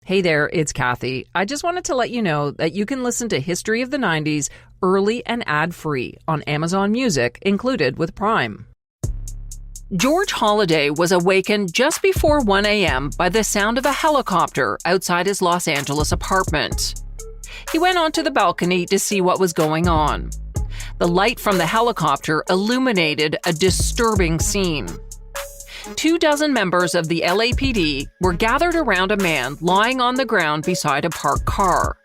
Hey there, it's Kathy. I just wanted to let you know that you can listen to History of the 90s early and ad-free on Amazon Music, included with Prime. George Holliday was awakened just before 1 a.m. by the sound of a helicopter outside his Los Angeles apartment. He went onto the balcony to see what was going on. The light from the helicopter illuminated a disturbing scene. 24 members of the LAPD were gathered around a man lying on the ground beside a parked car.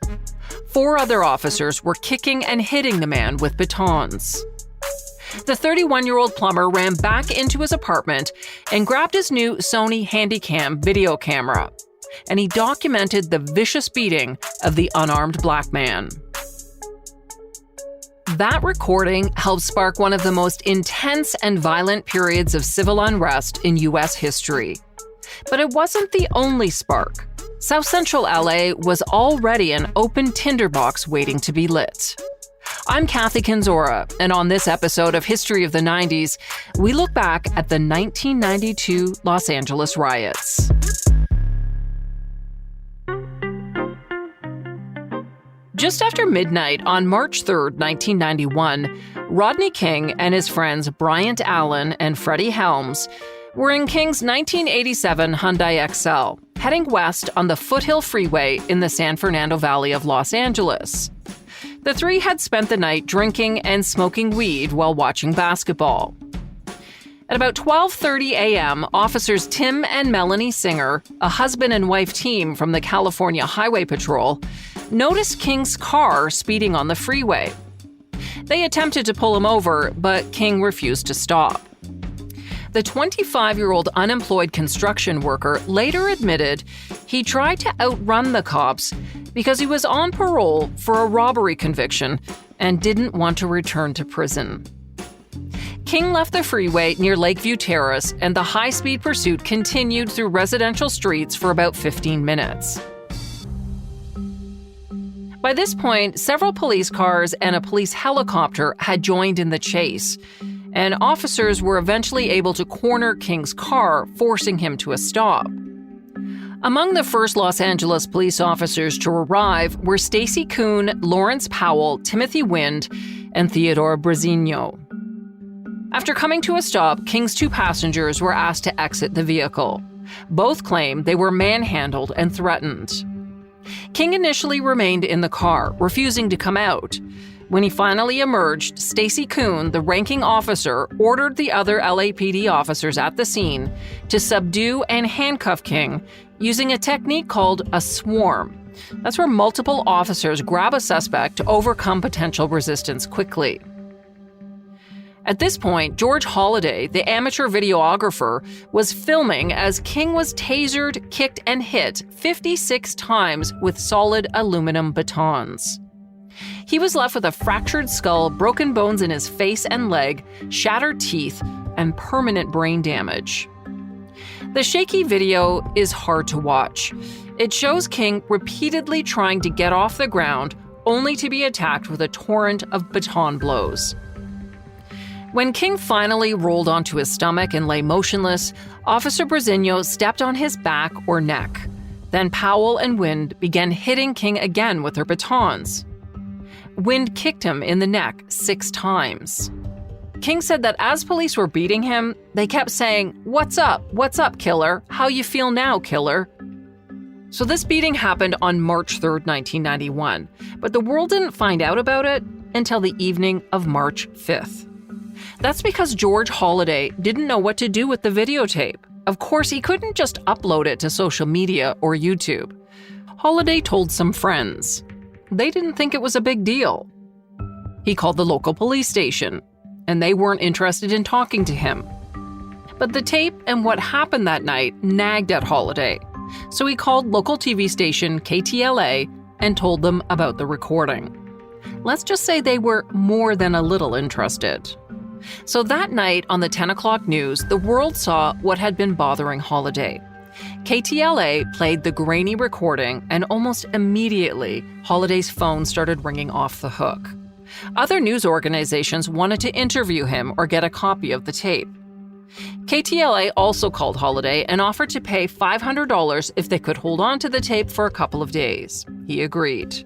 4 other officers were kicking and hitting the man with batons. The 31-year-old plumber ran back into his apartment and grabbed his new Sony Handycam video camera, and he documented the vicious beating of the unarmed black man. That recording helped spark one of the most intense and violent periods of civil unrest in U.S. history. But it wasn't the only spark. South Central L.A. was already an open tinderbox waiting to be lit. I'm Kathy Kinzora, and on this episode of History of the 90s, we look back at the 1992 Los Angeles riots. Just after midnight on March 3, 1991, Rodney King and his friends Bryant Allen and Freddie Helms were in King's 1987 Hyundai XL, heading west on the Foothill Freeway in the San Fernando Valley of Los Angeles. The three had spent the night drinking and smoking weed while watching basketball. At about 12:30 a.m., officers Tim and Melanie Singer, a husband and wife team from the California Highway Patrol, noticed King's car speeding on the freeway. They attempted to pull him over, but King refused to stop. The 25-year-old unemployed construction worker later admitted he tried to outrun the cops because he was on parole for a robbery conviction and didn't want to return to prison. King left the freeway near Lakeview Terrace, and the high-speed pursuit continued through residential streets for about 15 minutes. By this point, several police cars and a police helicopter had joined in the chase, and officers were eventually able to corner King's car, forcing him to a stop. Among the first Los Angeles police officers to arrive were Stacy Kuhn, Lawrence Powell, Timothy Wind, and Theodore Brazinho. After coming to a stop, King's 2 passengers were asked to exit the vehicle. Both claimed they were manhandled and threatened. King initially remained in the car, refusing to come out. When he finally emerged, Stacy Kuhn, the ranking officer, ordered the other LAPD officers at the scene to subdue and handcuff King using a technique called a swarm. That's where multiple officers grab a suspect to overcome potential resistance quickly. At this point, George Holliday, the amateur videographer, was filming as King was tasered, kicked, and hit 56 times with solid aluminum batons. He was left with a fractured skull, broken bones in his face and leg, shattered teeth, and permanent brain damage. The shaky video is hard to watch. It shows King repeatedly trying to get off the ground, only to be attacked with a torrent of baton blows. When King finally rolled onto his stomach and lay motionless, Officer Brazinho stepped on his back or neck. Then Powell and Wind began hitting King again with their batons. Wind kicked him in the neck 6 times. King said that as police were beating him, they kept saying, "What's up? What's up, killer? How you feel now, killer?" So this beating happened on March 3rd, 1991, but the world didn't find out about it until the evening of March 5th. That's because George Holliday didn't know what to do with the videotape. Of course, he couldn't just upload it to social media or YouTube. Holliday told some friends. They didn't think it was a big deal. He called the local police station, and they weren't interested in talking to him. But the tape and what happened that night nagged at Holliday, so he called local TV station KTLA and told them about the recording. Let's just say they were more than a little interested. So that night on the 10 o'clock news, the world saw what had been bothering Holliday. KTLA played the grainy recording, and almost immediately, Holliday's phone started ringing off the hook. Other news organizations wanted to interview him or get a copy of the tape. KTLA also called Holliday and offered to pay $500 if they could hold on to the tape for a couple of days. He agreed.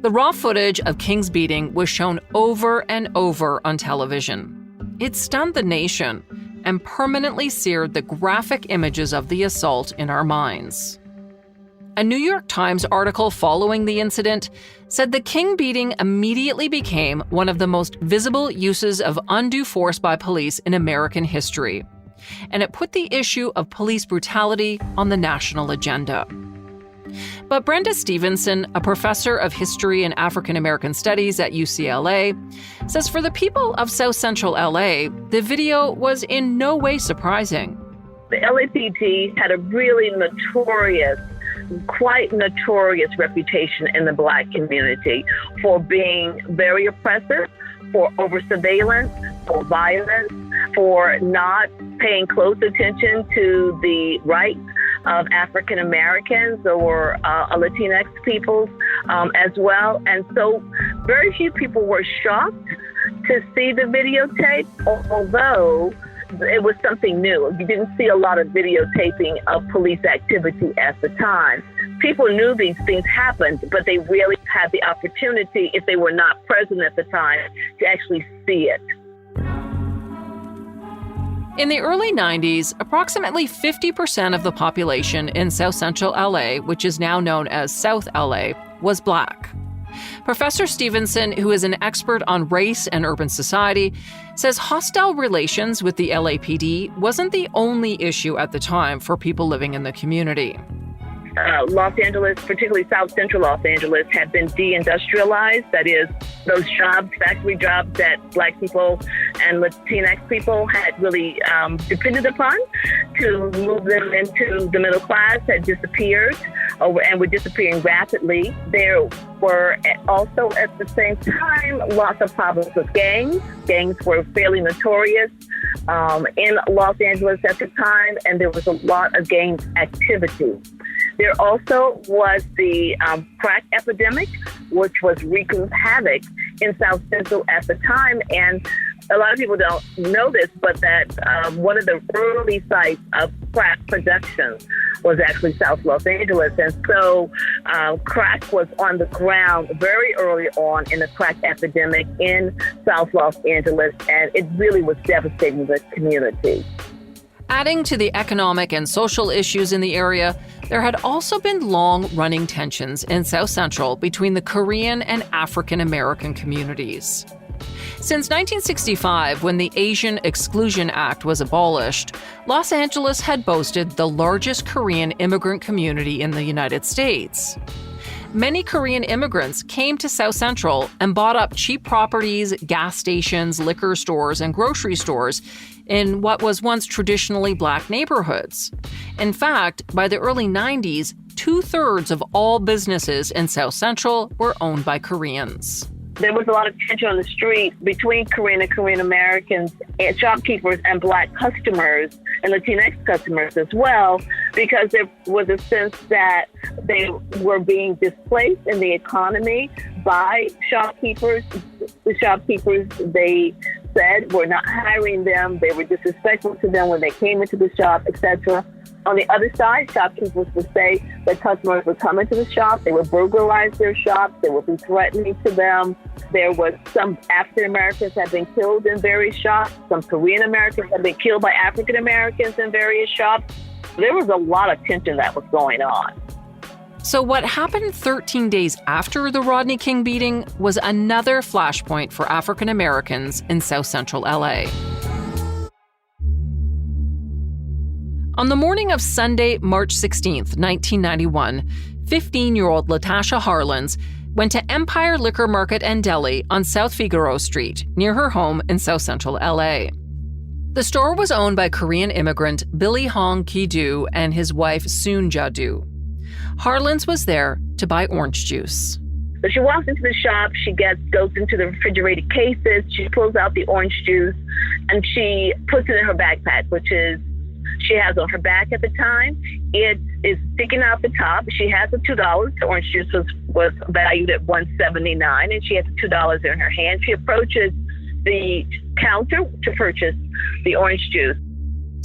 The raw footage of King's beating was shown over and over on television. It stunned the nation and permanently seared the graphic images of the assault in our minds. A New York Times article following the incident said the King beating immediately became one of the most visible uses of undue force by police in American history, and it put the issue of police brutality on the national agenda. But Brenda Stevenson, a professor of history and African American studies at UCLA, says for the people of South Central LA, the video was in no way surprising. The LAPD had a really quite notorious reputation in the Black community for being very oppressive, for over-surveillance, for violence, for not paying close attention to the rights of African Americans or Latinx peoples as well. And so very few people were shocked to see the videotape, although it was something new. You didn't see a lot of videotaping of police activity at the time. People knew these things happened, but they really had the opportunity, if they were not present at the time, to actually see it. In the early 90s, approximately 50% of the population in South Central LA, which is now known as South LA, was Black. Professor Stevenson, who is an expert on race and urban society, says hostile relations with the LAPD wasn't the only issue at the time for people living in the community. Los Angeles, particularly South Central Los Angeles, had been deindustrialized. That is, those jobs, factory jobs that Black people and Latinx people had really depended upon to move them into the middle class had disappeared and were disappearing rapidly. There were also at the same time lots of problems with gangs. Gangs were fairly notorious in Los Angeles at the time, and there was a lot of gang activity. There also was the crack epidemic, which was wreaking havoc in South Central at the time. And a lot of people don't know this, but that one of the early sites of crack production was actually South Los Angeles. And so crack was on the ground very early on in the crack epidemic in South Los Angeles, and it really was devastating the community. Adding to the economic and social issues in the area, there had also been long-running tensions in South Central between the Korean and African American communities. Since 1965, when the Asian Exclusion Act was abolished, Los Angeles had boasted the largest Korean immigrant community in the United States. Many Korean immigrants came to South Central and bought up cheap properties, gas stations, liquor stores, and grocery stores in what was once traditionally Black neighborhoods. In fact, by the early 90s, 2/3 of all businesses in South Central were owned by Koreans. There was a lot of tension on the street between Korean and Korean Americans and shopkeepers and Black customers and Latinx customers as well, because there was a sense that they were being displaced in the economy by shopkeepers. The shopkeepers, they said, were not hiring them. They were disrespectful to them when they came into the shop, etc. On the other side, shopkeepers would say that customers would come into the shop, they would burglarize their shops, they would be threatening to them. There was some African Americans had been killed in various shops. Some Korean Americans had been killed by African Americans in various shops. There was a lot of tension that was going on. So what happened 13 days after the Rodney King beating was another flashpoint for African Americans in South Central LA. On the morning of Sunday, March 16th, 1991, 15-year-old Latasha Harlins went to Empire Liquor Market and Deli on South Figaro Street, near her home in South Central LA. The store was owned by Korean immigrant Billy Hong Ki-do and his wife Soon Ja-do. Harlins was there to buy orange juice. So she walks into the shop, she goes into the refrigerated cases, she pulls out the orange juice, and she puts it in her backpack, which is she has on her back at the time. It is sticking out the top. She has the $2. The orange juice was valued at $1.79, and she has the $2 in her hand. She approaches the counter to purchase the orange juice.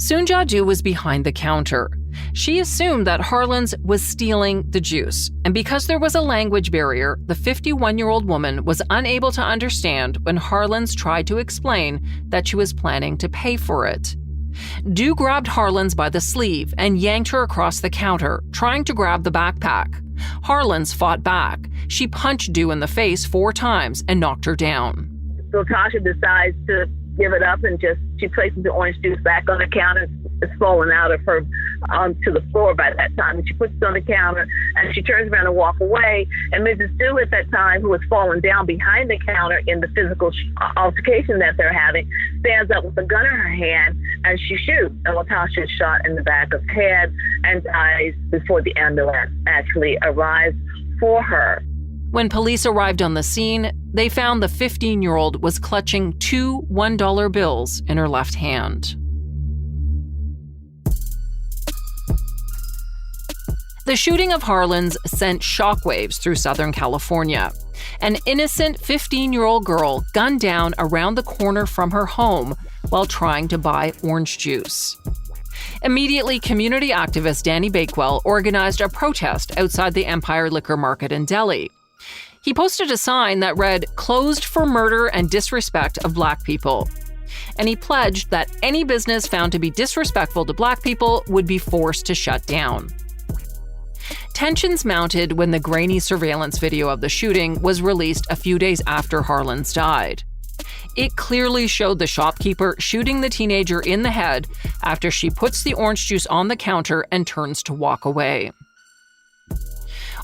Soon Ja-du was behind the counter. She assumed that Harlins was stealing the juice, and because there was a language barrier, the 51-year-old woman was unable to understand when Harlins tried to explain that she was planning to pay for it. Du grabbed Harlins by the sleeve and yanked her across the counter, trying to grab the backpack. Harlins fought back. She punched Du in the face 4 times and knocked her down. So Tasha decides to give it up and she places the orange juice back on the counter. It's fallen out of her onto the floor by that time. And she puts it on the counter and she turns around and walks away. And Mrs. Du at that time, who has fallen down behind the counter in the physical altercation that they're having, stands up with a gun in her hand and she shoots. And Latasha is shot in the back of the head and dies before the ambulance actually arrives for her. When police arrived on the scene, they found the 15-year-old was clutching 2 $1 bills in her left hand. The shooting of Harlins sent shockwaves through Southern California. An innocent 15-year-old girl gunned down around the corner from her home while trying to buy orange juice. Immediately, community activist Danny Bakewell organized a protest outside the Empire Liquor Market in Delhi. He posted a sign that read, "Closed for murder and disrespect of Black people." And he pledged that any business found to be disrespectful to Black people would be forced to shut down. Tensions mounted when the grainy surveillance video of the shooting was released a few days after Harlins died. It clearly showed the shopkeeper shooting the teenager in the head after she puts the orange juice on the counter and turns to walk away.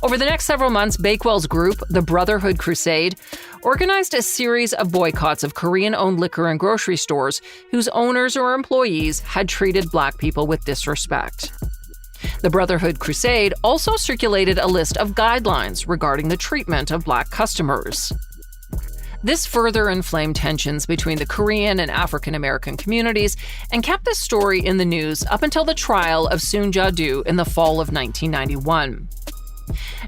Over the next several months, Bakewell's group, the Brotherhood Crusade, organized a series of boycotts of Korean-owned liquor and grocery stores whose owners or employees had treated Black people with disrespect. The Brotherhood Crusade also circulated a list of guidelines regarding the treatment of Black customers. This further inflamed tensions between the Korean and African American communities and kept this story in the news up until the trial of Soon Ja-du in the fall of 1991.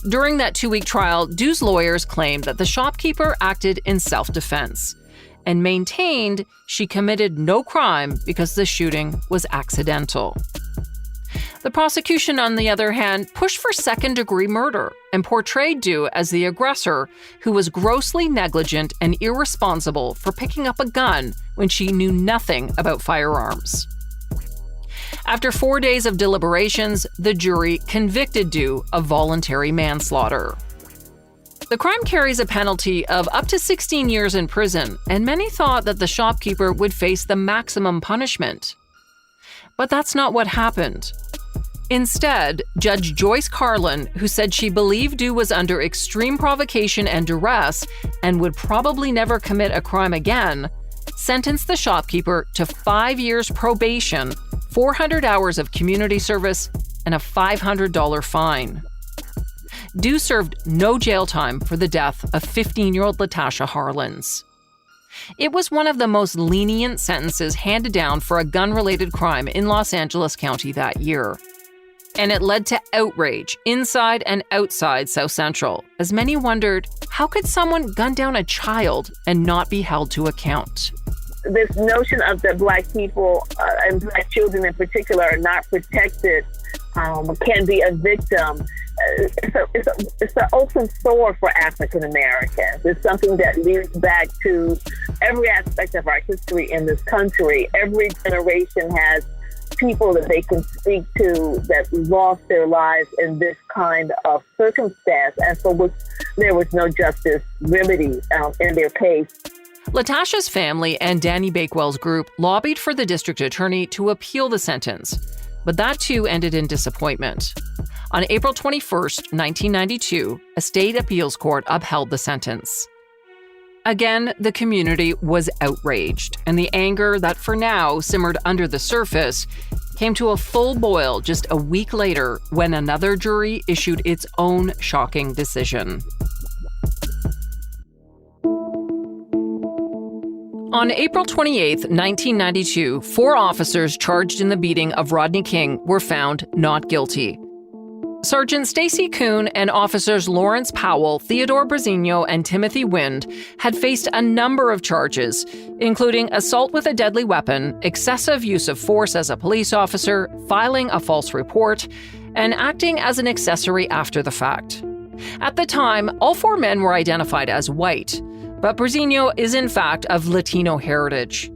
During that 2-week trial, Du's lawyers claimed that the shopkeeper acted in self-defense and maintained she committed no crime because the shooting was accidental. The prosecution, on the other hand, pushed for second-degree murder and portrayed Du as the aggressor who was grossly negligent and irresponsible for picking up a gun when she knew nothing about firearms. After 4 days of deliberations, the jury convicted Du of voluntary manslaughter. The crime carries a penalty of up to 16 years in prison, and many thought that the shopkeeper would face the maximum punishment. But that's not what happened. Instead, Judge Joyce Carlin, who said she believed Du was under extreme provocation and duress and would probably never commit a crime again, sentenced the shopkeeper to 5 years probation, 400 hours of community service, and a $500 fine. Du served no jail time for the death of 15-year-old Latasha Harlins. It was one of the most lenient sentences handed down for a gun-related crime in Los Angeles County that year. And it led to outrage inside and outside South Central, as many wondered, how could someone gun down a child and not be held to account? This notion of that Black people and Black children in particular are not protected, can be a victim. It's an open sore for African Americans. It's something that leads back to every aspect of our history in this country. Every generation has people that they can speak to that lost their lives in this kind of circumstance, and for which there was no justice remedy in their case. Latasha's family and Danny Bakewell's group lobbied for the district attorney to appeal the sentence, but that too ended in disappointment. On April 21st, 1992, a state appeals court upheld the sentence. Again, the community was outraged, and the anger that for now simmered under the surface came to a full boil just a week later when another jury issued its own shocking decision. On April 28, 1992, 4 officers charged in the beating of Rodney King were found not guilty. Sergeant Stacy Kuhn and officers Lawrence Powell, Theodore Brazinho, and Timothy Wind had faced a number of charges, including assault with a deadly weapon, excessive use of force as a police officer, filing a false report, and acting as an accessory after the fact. At the time, all 4 men were identified as white, but Brazinho is in fact of Latino heritage.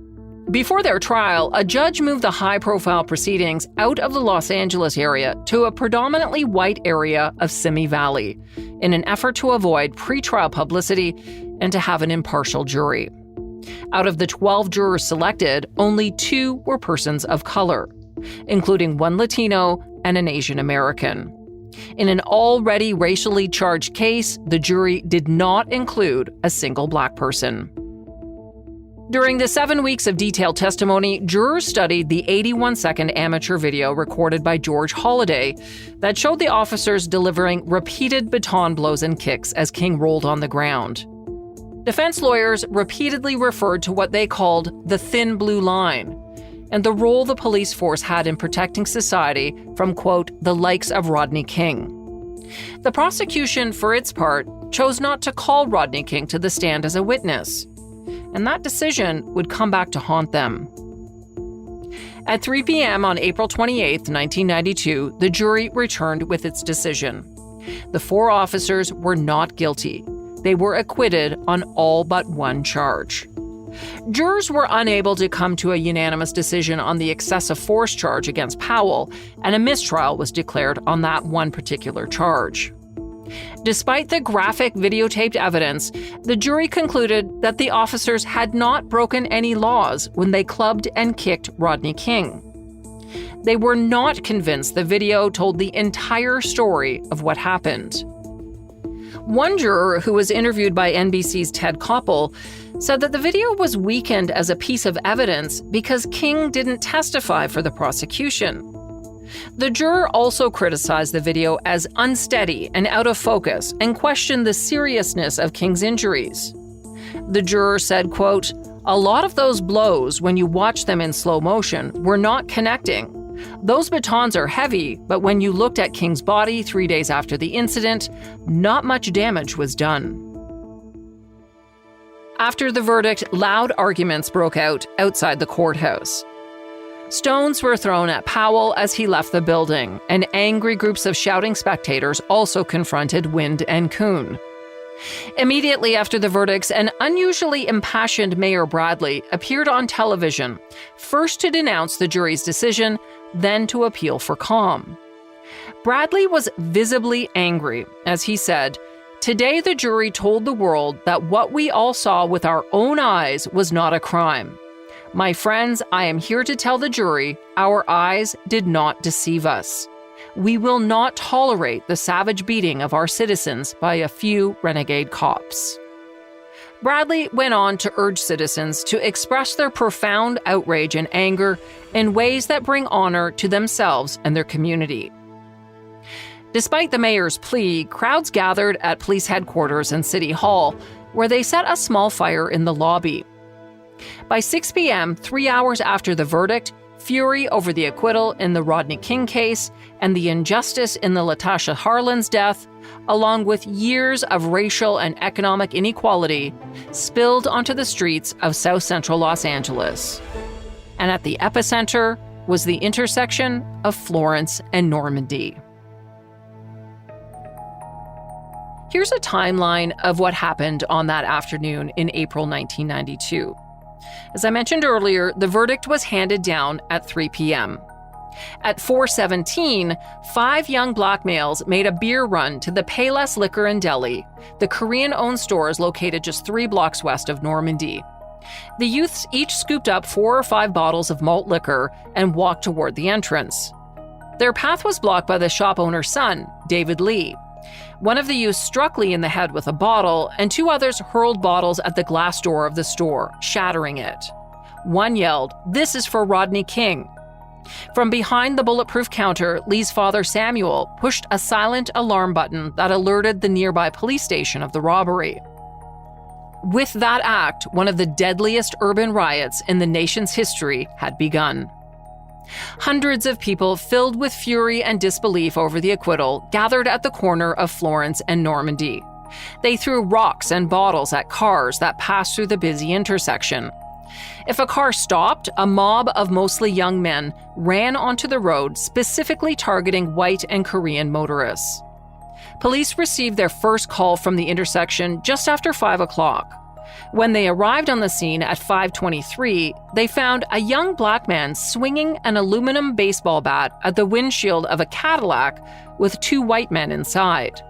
Before their trial, a judge moved the high-profile proceedings out of the Los Angeles area to a predominantly white area of Simi Valley in an effort to avoid pretrial publicity and to have an impartial jury. Out of the 12 jurors selected, only 2 were persons of color, including 1 Latino and an Asian American. In an already racially charged case, the jury did not include a single black person. During the 7 weeks of detailed testimony, jurors studied the 81-second amateur video recorded by George Holliday that showed the officers delivering repeated baton blows and kicks as King rolled on the ground. Defense lawyers repeatedly referred to what they called the thin blue line and the role the police force had in protecting society from, quote, the likes of Rodney King. The prosecution, for its part, chose not to call Rodney King to the stand as a witness, and that decision would come back to haunt them. At 3 p.m. on April 28, 1992, the jury returned with its decision. The 4 officers were not guilty. They were acquitted on all but 1 charge. Jurors were unable to come to a unanimous decision on the excessive force charge against Powell, and a mistrial was declared on that one particular charge. Despite the graphic videotaped evidence, the jury concluded that the officers had not broken any laws when they clubbed and kicked Rodney King. They were not convinced the video told the entire story of what happened. One juror, who was interviewed by NBC's Ted Koppel, said that the video was weakened as a piece of evidence because King didn't testify for the prosecution. The juror also criticized the video as unsteady and out of focus and questioned the seriousness of King's injuries. The juror said, quote, "A lot of those blows, when you watch them in slow motion, were not connecting. Those batons are heavy, but when you looked at King's body 3 days after the incident, not much damage was done." After the verdict, loud arguments broke out outside the courthouse. Stones were thrown at Powell as he left the building, and angry groups of shouting spectators also confronted Wind and Kuhn. Immediately after the verdicts, an unusually impassioned Mayor Bradley appeared on television, first to denounce the jury's decision, then to appeal for calm. Bradley was visibly angry as he said, "Today the jury told the world that what we all saw with our own eyes was not a crime. My friends, I am here to tell the jury our eyes did not deceive us. We will not tolerate the savage beating of our citizens by a few renegade cops." Bradley went on to urge citizens to express their profound outrage and anger in ways that bring honor to themselves and their community. Despite the mayor's plea, crowds gathered at police headquarters and City Hall, where they set a small fire in the lobby. By 6 p.m., 3 hours after the verdict, fury over the acquittal in the Rodney King case and the injustice in the Latasha Harlins death, along with years of racial and economic inequality, spilled onto the streets of South Central Los Angeles. And at the epicenter was the intersection of Florence and Normandy. Here's a timeline of what happened on that afternoon in April 1992. As I mentioned earlier, the verdict was handed down at 3 p.m. At 4:17, 5 young black males made a beer run to the Payless Liquor and Deli, the Korean-owned stores located just 3 blocks west of Normandy. The youths each scooped up 4 or 5 bottles of malt liquor and walked toward the entrance. Their path was blocked by the shop owner's son, David Lee. One of the youths struck Lee in the head with a bottle, and 2 others hurled bottles at the glass door of the store, shattering it. One yelled, "This is for Rodney King." From behind the bulletproof counter, Lee's father, Samuel, pushed a silent alarm button that alerted the nearby police station of the robbery. With that act, one of the deadliest urban riots in the nation's history had begun. Hundreds of people filled with fury and disbelief over the acquittal gathered at the corner of Florence and Normandy. They threw rocks and bottles at cars that passed through the busy intersection. If a car stopped, a mob of mostly young men ran onto the road, specifically targeting white and Korean motorists. Police received their first call from the intersection just after 5 o'clock. When they arrived on the scene at 5:23, they found a young black man swinging an aluminum baseball bat at the windshield of a Cadillac with 2 white men inside.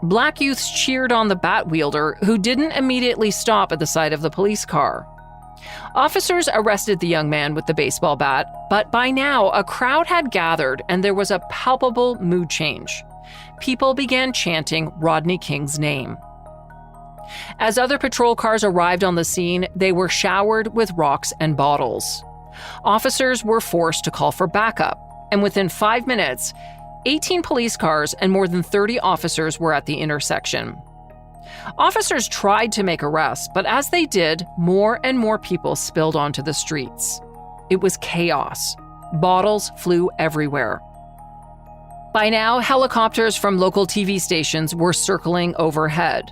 Black youths cheered on the bat wielder, who didn't immediately stop at the sight of the police car. Officers arrested the young man with the baseball bat, but by now a crowd had gathered and there was a palpable mood change. People began chanting Rodney King's name. As other patrol cars arrived on the scene, they were showered with rocks and bottles. Officers were forced to call for backup, and within 5 minutes, 18 police cars and more than 30 officers were at the intersection. Officers tried to make arrests, but as they did, more and more people spilled onto the streets. It was chaos. Bottles flew everywhere. By now, helicopters from local TV stations were circling overhead.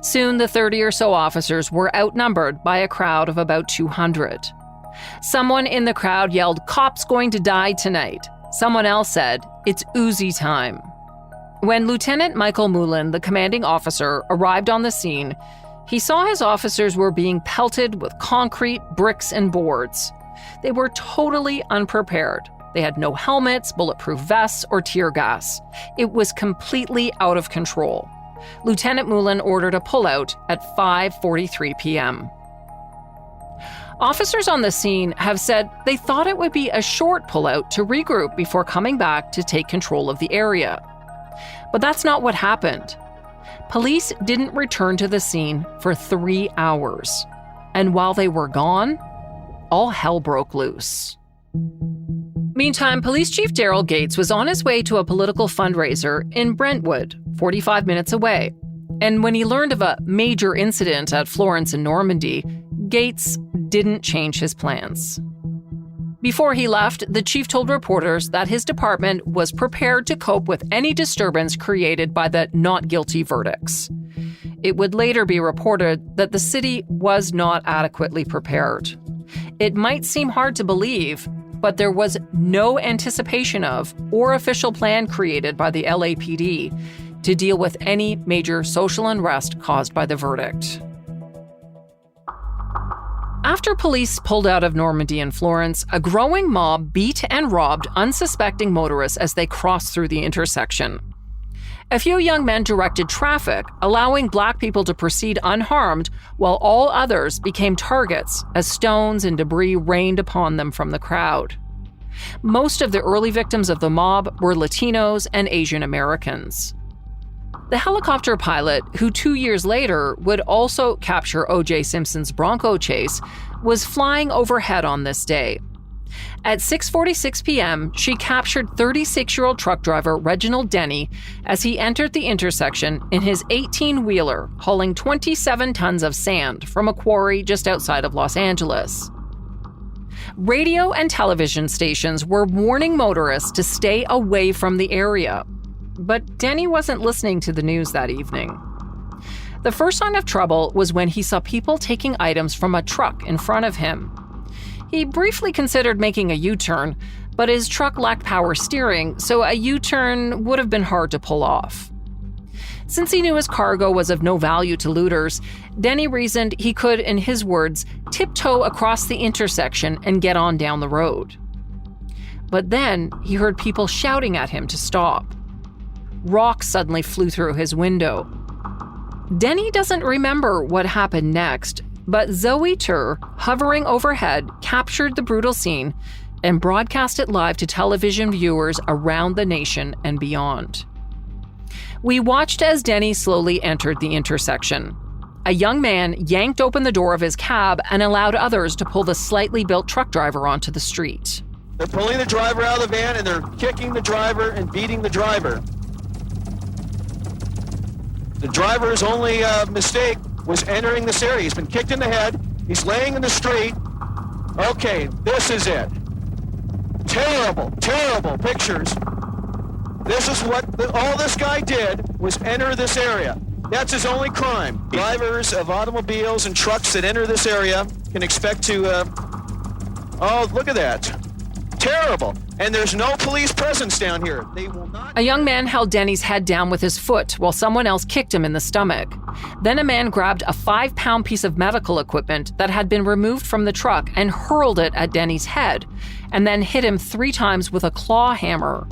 Soon, the 30 or so officers were outnumbered by a crowd of about 200. Someone in the crowd yelled, "Cops going to die tonight." Someone else said, "It's Uzi time." When Lieutenant Michael Mullen, the commanding officer, arrived on the scene, he saw his officers were being pelted with concrete, bricks, and boards. They were totally unprepared. They had no helmets, bulletproof vests, or tear gas. It was completely out of control. Lieutenant Mullen ordered a pullout at 5:43 p.m. Officers on the scene have said they thought it would be a short pullout to regroup before coming back to take control of the area. But that's not what happened. Police didn't return to the scene for 3 hours. And while they were gone, all hell broke loose. Meantime, Police Chief Daryl Gates was on his way to a political fundraiser in Brentwood, 45 minutes away. And when he learned of a major incident at Florence and Normandy, Gates didn't change his plans. Before he left, the chief told reporters that his department was prepared to cope with any disturbance created by the not guilty verdicts. It would later be reported that the city was not adequately prepared. It might seem hard to believe, but there was no anticipation of or official plan created by the LAPD to deal with any major social unrest caused by the verdict. After police pulled out of Normandy and Florence, a growing mob beat and robbed unsuspecting motorists as they crossed through the intersection. A few young men directed traffic, allowing Black people to proceed unharmed, while all others became targets as stones and debris rained upon them from the crowd. Most of the early victims of the mob were Latinos and Asian Americans. The helicopter pilot, who 2 years later would also capture O.J. Simpson's Bronco chase, was flying overhead on this day. At 6:46 p.m., she captured 36-year-old truck driver Reginald Denny as he entered the intersection in his 18-wheeler, hauling 27 tons of sand from a quarry just outside of Los Angeles. Radio and television stations were warning motorists to stay away from the area. But Denny wasn't listening to the news that evening. The first sign of trouble was when he saw people taking items from a truck in front of him. He briefly considered making a U-turn, but his truck lacked power steering, so a U-turn would have been hard to pull off. Since he knew his cargo was of no value to looters, Denny reasoned he could, in his words, tiptoe across the intersection and get on down the road. But then he heard people shouting at him to stop. Rocks suddenly flew through his window. Denny doesn't remember what happened next, but Zoe Tur, hovering overhead, captured the brutal scene and broadcast it live to television viewers around the nation and beyond. We watched as Denny slowly entered the intersection. A young man yanked open the door of his cab and allowed others to pull the slightly built truck driver onto the street. They're pulling the driver out of the van and they're kicking the driver and beating the driver. The driver's only mistake was entering this area. He's been kicked in the head. He's laying in the street. Okay, this is it. Terrible, terrible pictures. This is what all this guy did was enter this area. That's his only crime. Drivers of automobiles and trucks that enter this area can expect to, oh, look at that. Terrible. And there's no police presence down here. They will not. A young man held Denny's head down with his foot while someone else kicked him in the stomach. Then a man grabbed a 5-pound piece of medical equipment that had been removed from the truck and hurled it at Denny's head, and then hit him 3 times with a claw hammer.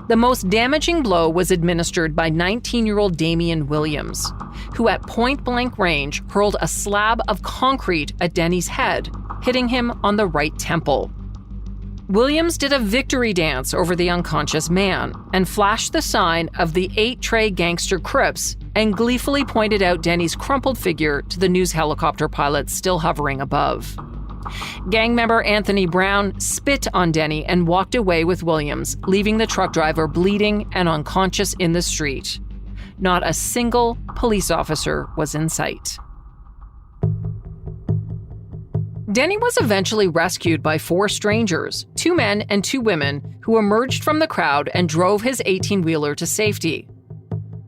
The most damaging blow was administered by 19-year-old Damian Williams, who at point-blank range hurled a slab of concrete at Denny's head, hitting him on the right temple. Williams did a victory dance over the unconscious man and flashed the sign of the 8-tray gangster Crips and gleefully pointed out Denny's crumpled figure to the news helicopter pilots still hovering above. Gang member Anthony Brown spit on Denny and walked away with Williams, leaving the truck driver bleeding and unconscious in the street. Not a single police officer was in sight. Denny was eventually rescued by 4 strangers, 2 men and 2 women, who emerged from the crowd and drove his 18-wheeler to safety.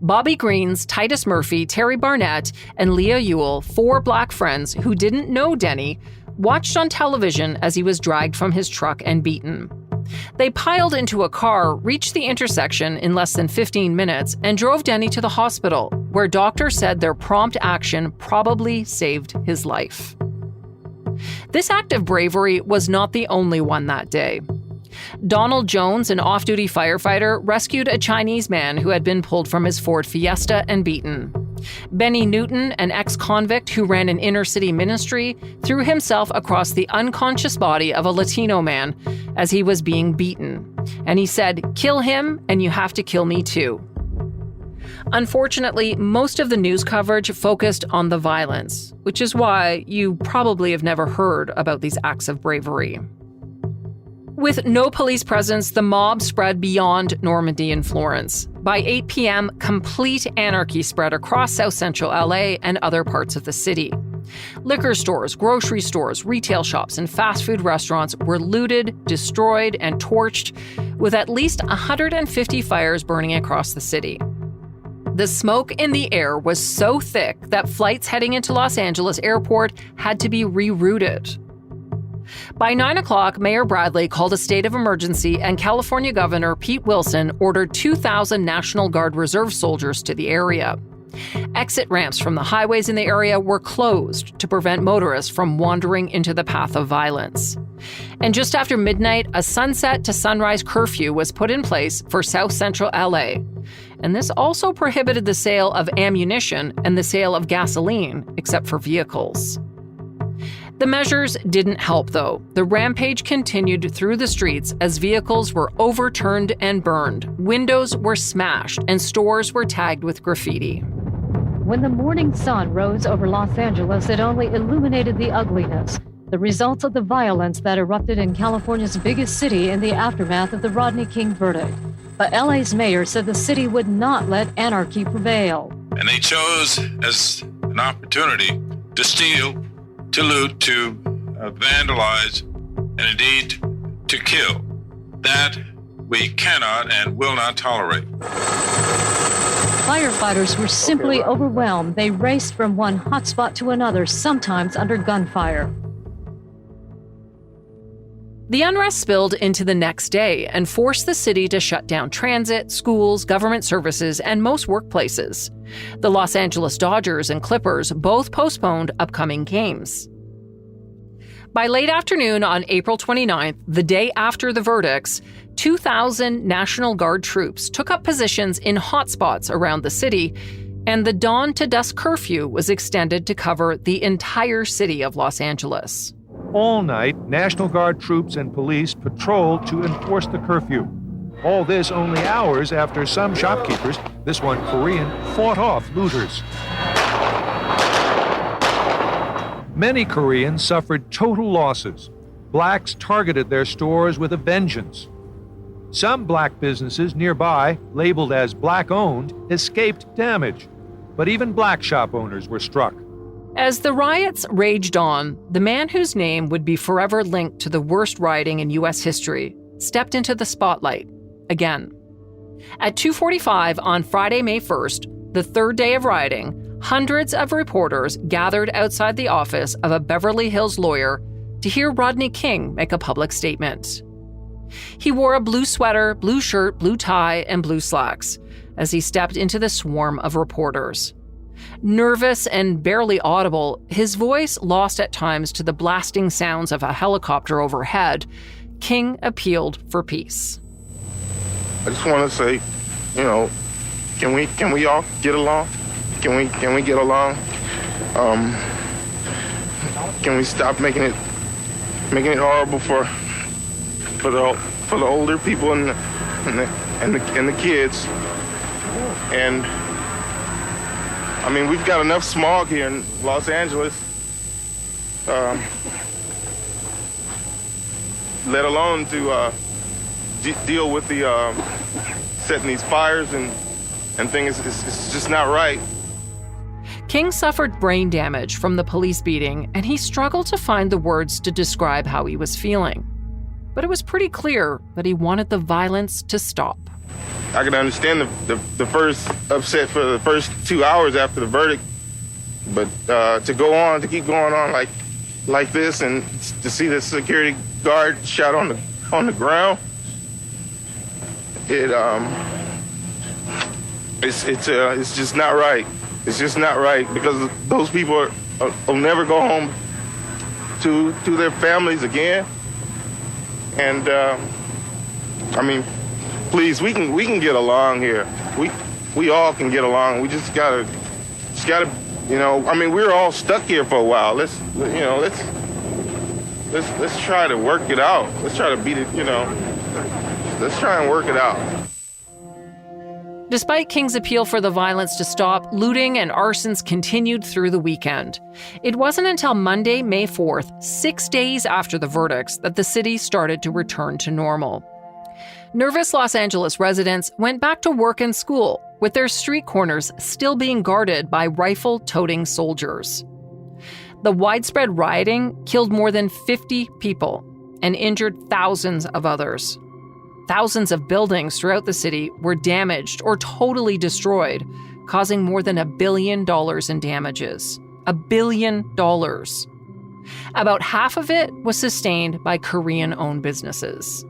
Bobby Greens, Titus Murphy, Terry Barnett, and Leah Ewell, 4 black friends who didn't know Denny, watched on television as he was dragged from his truck and beaten. They piled into a car, reached the intersection in less than 15 minutes, and drove Denny to the hospital, where doctors said their prompt action probably saved his life. This act of bravery was not the only one that day. Donald Jones, an off-duty firefighter, rescued a Chinese man who had been pulled from his Ford Fiesta and beaten. Benny Newton, an ex-convict who ran an inner-city ministry, threw himself across the unconscious body of a Latino man as he was being beaten. And he said, "Kill him, and you have to kill me too." Unfortunately, most of the news coverage focused on the violence, which is why you probably have never heard about these acts of bravery. With no police presence, the mob spread beyond Normandy and Florence. By 8 p.m., complete anarchy spread across South Central L.A. and other parts of the city. Liquor stores, grocery stores, retail shops, and fast food restaurants were looted, destroyed, and torched, with at least 150 fires burning across the city. The smoke in the air was so thick that flights heading into Los Angeles airport had to be rerouted. By 9 o'clock, Mayor Bradley called a state of emergency, and California Governor Pete Wilson ordered 2,000 National Guard Reserve soldiers to the area. Exit ramps from the highways in the area were closed to prevent motorists from wandering into the path of violence. And just after midnight, a sunset to sunrise curfew was put in place for South Central LA. And this also prohibited the sale of ammunition and the sale of gasoline, except for vehicles. The measures didn't help, though. The rampage continued through the streets as vehicles were overturned and burned, windows were smashed, and stores were tagged with graffiti. When the morning sun rose over Los Angeles, it only illuminated the ugliness, the results of the violence that erupted in California's biggest city in the aftermath of the Rodney King verdict. But LA's mayor said the city would not let anarchy prevail. And they chose as an opportunity to steal, to loot, to vandalize, and indeed to kill. That we cannot and will not tolerate. Firefighters were simply overwhelmed. They raced from one hotspot to another, sometimes under gunfire. The unrest spilled into the next day and forced the city to shut down transit, schools, government services, and most workplaces. The Los Angeles Dodgers and Clippers both postponed upcoming games. By late afternoon on April 29th, the day after the verdicts, 2,000 National Guard troops took up positions in hotspots around the city, and the dawn to dusk curfew was extended to cover the entire city of Los Angeles. All night, National Guard troops and police patrolled to enforce the curfew. All this only hours after some shopkeepers, this one Korean, fought off looters. Many Koreans suffered total losses. Blacks targeted their stores with a vengeance. Some black businesses nearby, labeled as black-owned, escaped damage. But even black shop owners were struck. As the riots raged on, the man whose name would be forever linked to the worst rioting in U.S. history stepped into the spotlight again. At 2:45 on Friday, May 1st, the third day of rioting, hundreds of reporters gathered outside the office of a Beverly Hills lawyer to hear Rodney King make a public statement. He wore a blue sweater, blue shirt, blue tie, and blue slacks as he stepped into the swarm of reporters. Nervous and barely audible, his voice lost at times to the blasting sounds of a helicopter overhead, King appealed for peace. I just want to say, can we all get along? Can we get along? Can we stop making it horrible for the older people and the kids? And I mean, we've got enough smog here in Los Angeles, let alone to deal with the setting these fires and things. It's just not right. King suffered brain damage from the police beating, and he struggled to find the words to describe how he was feeling. But it was pretty clear that he wanted the violence to stop. I can understand the first upset for the first 2 hours after the verdict, but to keep going on like this, and to see the security guard shot on the ground, it's just not right. It's just not right, because those people will never go home to their families again. And I mean, please, we can get along here. We all can get along. We just gotta, I mean, we're all stuck here for a while. Let's try to work it out. Let's try to beat it, let's try and work it out. Despite King's appeal for the violence to stop, looting and arsons continued through the weekend. It wasn't until Monday, May 4th, 6 days after the verdicts, that the city started to return to normal. Nervous Los Angeles residents went back to work and school, with their street corners still being guarded by rifle-toting soldiers. The widespread rioting killed more than 50 people and injured thousands of others. Thousands of buildings throughout the city were damaged or totally destroyed, causing more than $1 billion in damages. $1 billion. About half of it was sustained by Korean-owned businesses.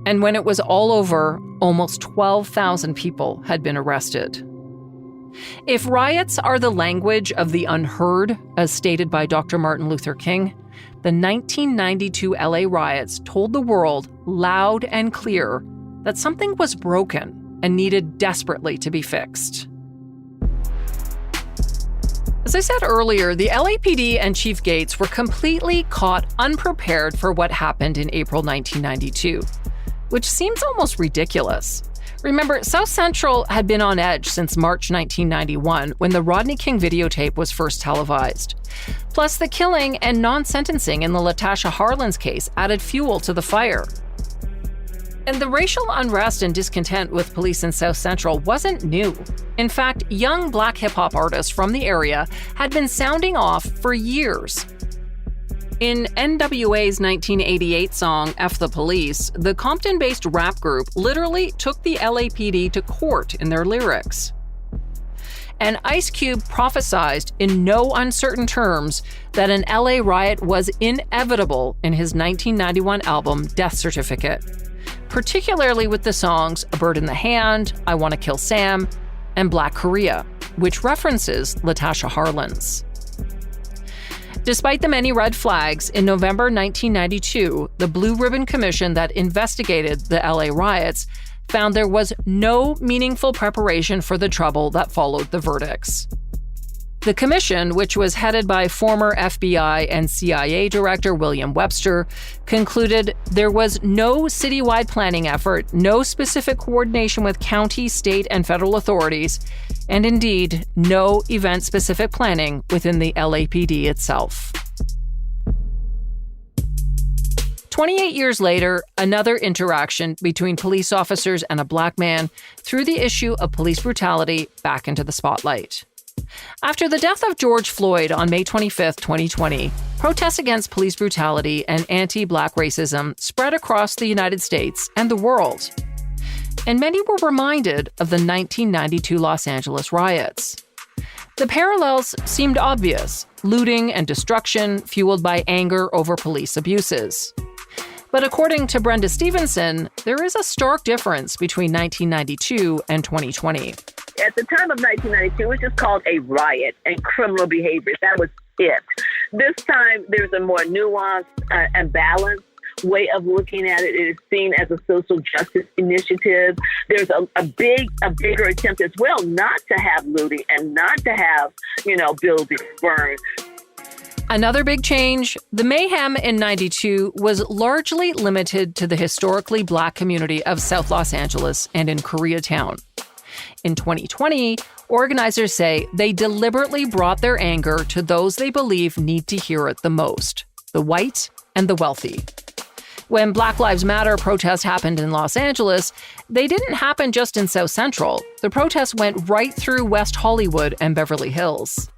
And when it was all over, almost 12,000 people had been arrested. If riots are the language of the unheard, as stated by Dr. Martin Luther King, the 1992 LA riots told the world loud and clear that something was broken and needed desperately to be fixed. As I said earlier, the LAPD and Chief Gates were completely caught unprepared for what happened in April 1992, which seems almost ridiculous. Remember, South Central had been on edge since March 1991, when the Rodney King videotape was first televised. Plus, the killing and non-sentencing in the Latasha Harlins case added fuel to the fire. And the racial unrest and discontent with police in South Central wasn't new. In fact, young Black hip-hop artists from the area had been sounding off for years. In NWA's 1988 song, F the Police, the Compton-based rap group literally took the LAPD to court in their lyrics. And Ice Cube prophesized in no uncertain terms that an LA riot was inevitable in his 1991 album, Death Certificate, particularly with the songs A Bird in the Hand, I Wanna Kill Sam, and Black Korea, which references Latasha Harlins. Despite the many red flags, in November 1992, the Blue Ribbon Commission that investigated the LA riots found there was no meaningful preparation for the trouble that followed the verdicts. The commission, which was headed by former FBI and CIA Director William Webster, concluded there was no citywide planning effort, no specific coordination with county, state, and federal authorities, and indeed, no event-specific planning within the LAPD itself. 28 years later, another interaction between police officers and a Black man threw the issue of police brutality back into the spotlight. After the death of George Floyd on May 25, 2020, protests against police brutality and anti-Black racism spread across the United States and the world. And many were reminded of the 1992 Los Angeles riots. The parallels seemed obvious: looting and destruction fueled by anger over police abuses. But according to Brenda Stevenson, there is a stark difference between 1992 and 2020. At the time of 1992, it was just called a riot and criminal behavior. That was it. This time, there's a more nuanced and balanced way of looking at it. It is seen as a social justice initiative. There's a bigger attempt as well not to have looting and not to have, buildings burned. Another big change, the mayhem in 92 was largely limited to the historically Black community of South Los Angeles and in Koreatown. In 2020, organizers say they deliberately brought their anger to those they believe need to hear it the most: the white and the wealthy. When Black Lives Matter protests happened in Los Angeles, they didn't happen just in South Central. The protests went right through West Hollywood and Beverly Hills.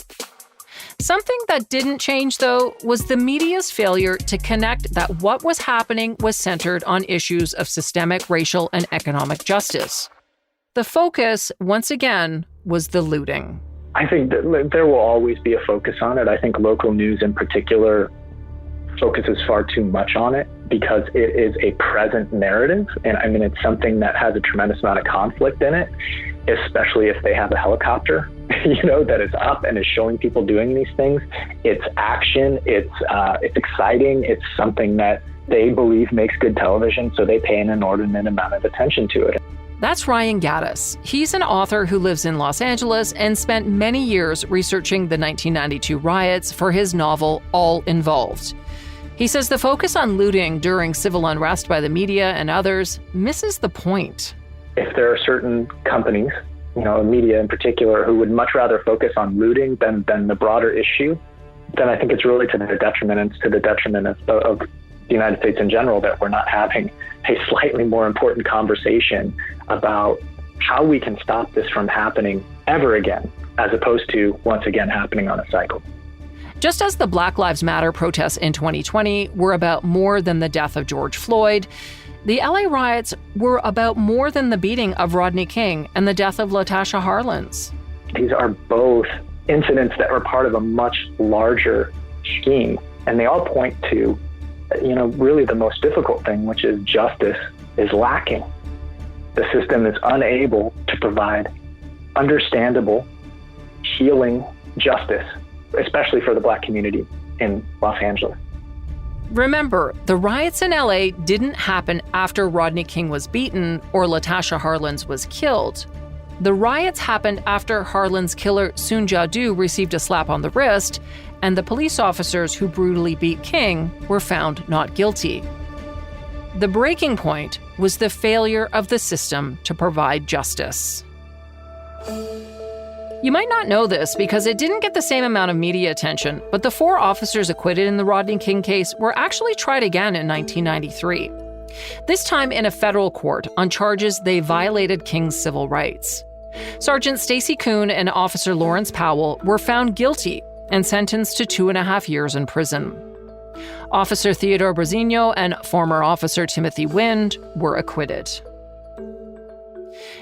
Something that didn't change, though, was the media's failure to connect that what was happening was centered on issues of systemic racial and economic justice. The focus, once again, was the looting. I think that there will always be a focus on it. I think local news in particular focuses far too much on it because it is a present narrative. And I mean, it's something that has a tremendous amount of conflict in it, especially if they have a helicopter, that is up and is showing people doing these things. It's action. It's exciting. It's something that they believe makes good television, so they pay an inordinate amount of attention to it. That's Ryan Gaddis. He's an author who lives in Los Angeles and spent many years researching the 1992 riots for his novel, All Involved. He says the focus on looting during civil unrest by the media and others misses the point. If there are certain companies, media in particular, who would much rather focus on looting than the broader issue, then I think it's really to their detriment and to the detriment of the United States in general that we're not having a slightly more important conversation about how we can stop this from happening ever again, as opposed to once again happening on a cycle. Just as the Black Lives Matter protests in 2020 were about more than the death of George Floyd, the LA riots were about more than the beating of Rodney King and the death of Latasha Harlins. These are both incidents that were part of a much larger scheme, and they all point to, really the most difficult thing, which is justice is lacking. The system is unable to provide understandable, healing justice, especially for the Black community in Los Angeles. Remember, the riots in LA didn't happen after Rodney King was beaten or Latasha Harlins was killed. The riots happened after Harlins' killer Soon Ja-Du received a slap on the wrist, and the police officers who brutally beat King were found not guilty. The breaking point was the failure of the system to provide justice. You might not know this because it didn't get the same amount of media attention, but the 4 officers acquitted in the Rodney King case were actually tried again in 1993. This time in a federal court on charges they violated King's civil rights. Sergeant Stacy Kuhn and Officer Lawrence Powell were found guilty and sentenced to 2.5 years in prison. Officer Theodore Brazinho and former Officer Timothy Wind were acquitted.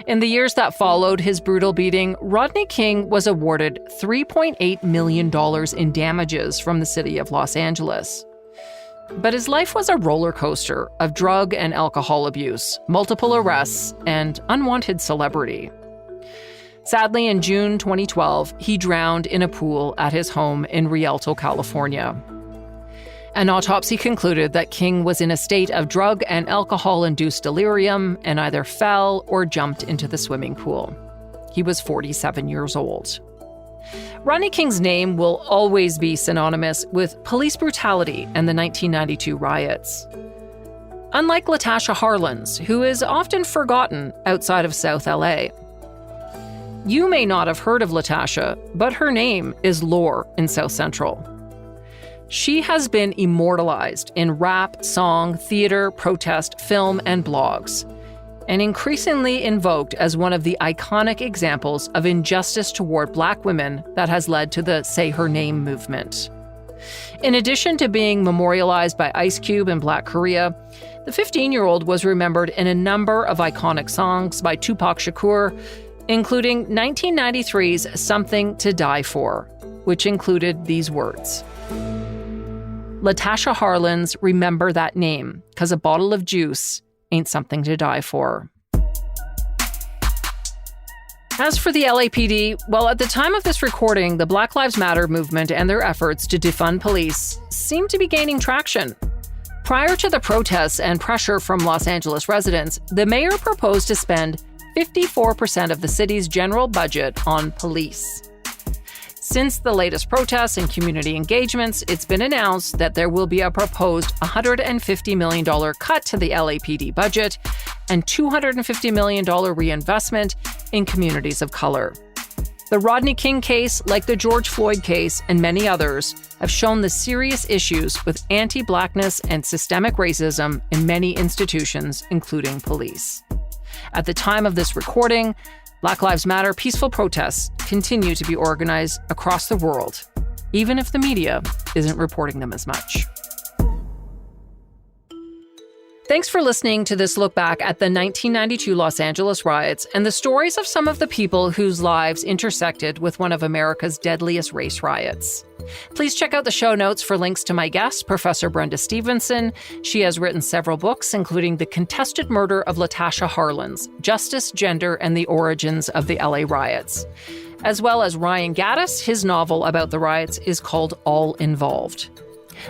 In the years that followed his brutal beating, Rodney King was awarded $3.8 million in damages from the city of Los Angeles. But his life was a roller coaster of drug and alcohol abuse, multiple arrests, and unwanted celebrity. Sadly, in June 2012, he drowned in a pool at his home in Rialto, California. An autopsy concluded that King was in a state of drug and alcohol-induced delirium and either fell or jumped into the swimming pool. He was 47 years old. Rodney King's name will always be synonymous with police brutality and the 1992 riots. Unlike Latasha Harlins, who is often forgotten outside of South L.A. You may not have heard of Latasha, but her name is lore in South Central. She has been immortalized in rap, song, theater, protest, film, and blogs. and increasingly invoked as one of the iconic examples of injustice toward Black women that has led to the Say Her Name movement. In addition to being memorialized by Ice Cube in Black Korea, the 15-year-old was remembered in a number of iconic songs by Tupac Shakur, including 1993's Something to Die For, which included these words: Latasha Harlins, remember that name, 'cause a bottle of juice ain't something to die for. As for the LAPD, well, at the time of this recording, the Black Lives Matter movement and their efforts to defund police seem to be gaining traction. Prior to the protests and pressure from Los Angeles residents, the mayor proposed to spend 54% of the city's general budget on police. Since the latest protests and community engagements, it's been announced that there will be a proposed $150 million cut to the LAPD budget and $250 million reinvestment in communities of color. The Rodney King case, like the George Floyd case and many others, have shown the serious issues with anti-Blackness and systemic racism in many institutions, including police. At the time of this recording, Black Lives Matter peaceful protests continue to be organized across the world, even if the media isn't reporting them as much. Thanks for listening to this look back at the 1992 Los Angeles riots and the stories of some of the people whose lives intersected with one of America's deadliest race riots. Please check out the show notes for links to my guest, Professor Brenda Stevenson. She has written several books, including The Contested Murder of Latasha Harlins, Justice, Gender, and the Origins of the LA Riots. As well as Ryan Gaddis, his novel about the riots is called All Involved.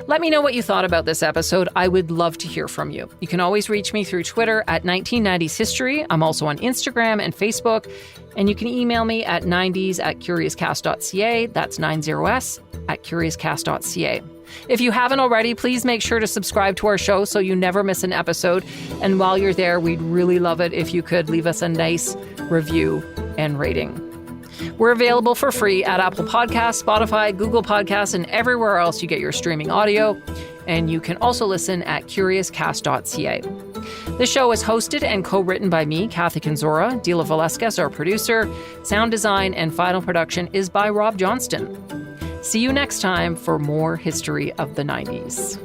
Let me know what you thought about this episode. I would love to hear from you. You can always reach me through Twitter at 1990s History. I'm also on Instagram and Facebook. And you can email me at 90s@curiouscast.ca. That's 90s@curiouscast.ca. If you haven't already, please make sure to subscribe to our show so you never miss an episode. And while you're there, we'd really love it if you could leave us a nice review and rating. We're available for free at Apple Podcasts, Spotify, Google Podcasts, and everywhere else you get your streaming audio. And you can also listen at curiouscast.ca. The show is hosted and co-written by me, Kathy Kenzora. Dila Velasquez, our producer. Sound design and final production is by Rob Johnston. See you next time for more history of the 90s.